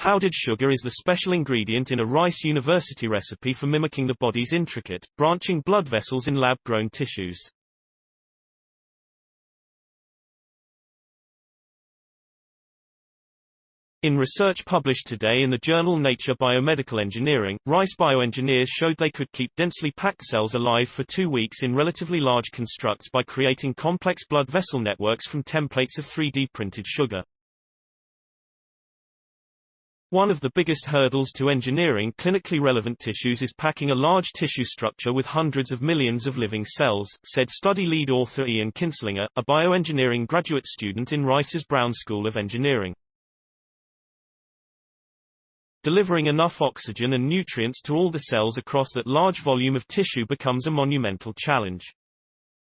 Powdered sugar is the special ingredient in a Rice University recipe for mimicking the body's intricate, branching blood vessels in lab-grown tissues. In research published today in the journal Nature Biomedical Engineering, Rice bioengineers showed they could keep densely packed cells alive for 2 weeks in relatively large constructs by creating complex blood vessel networks from templates of 3D-printed sugar. One of the biggest hurdles to engineering clinically relevant tissues is packing a large tissue structure with hundreds of millions of living cells, said study lead author Ian Kinstlinger, a bioengineering graduate student in Rice's Brown School of Engineering. Delivering enough oxygen and nutrients to all the cells across that large volume of tissue becomes a monumental challenge.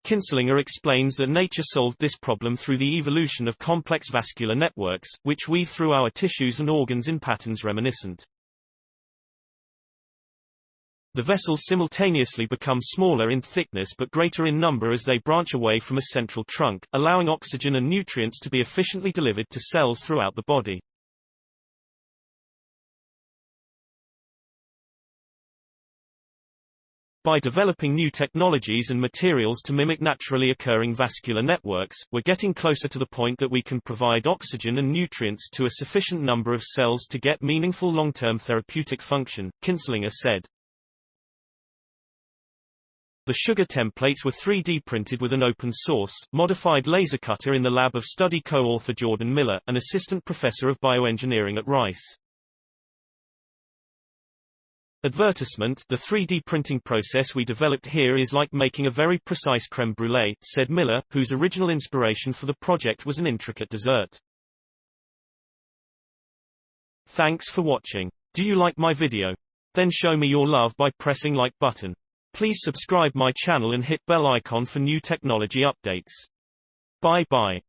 Kinstlinger explains that nature solved this problem through the evolution of complex vascular networks, which weave through our tissues and organs in patterns reminiscent. The vessels simultaneously become smaller in thickness but greater in number as they branch away from a central trunk, allowing oxygen and nutrients to be efficiently delivered to cells throughout the body. By developing new technologies and materials to mimic naturally occurring vascular networks, we're getting closer to the point that we can provide oxygen and nutrients to a sufficient number of cells to get meaningful long-term therapeutic function, Kinstlinger said. The sugar templates were 3D printed with an open-source, modified laser cutter in the lab of study co-author Jordan Miller, an assistant professor of bioengineering at Rice. Advertisement: the 3D printing process we developed here is like making a very precise creme brulee, said Miller, whose original inspiration for the project was an intricate dessert. Thanks for watching. Do you like my video? Then show me your love by pressing like button. Please subscribe my channel and hit bell icon for new technology updates. Bye bye.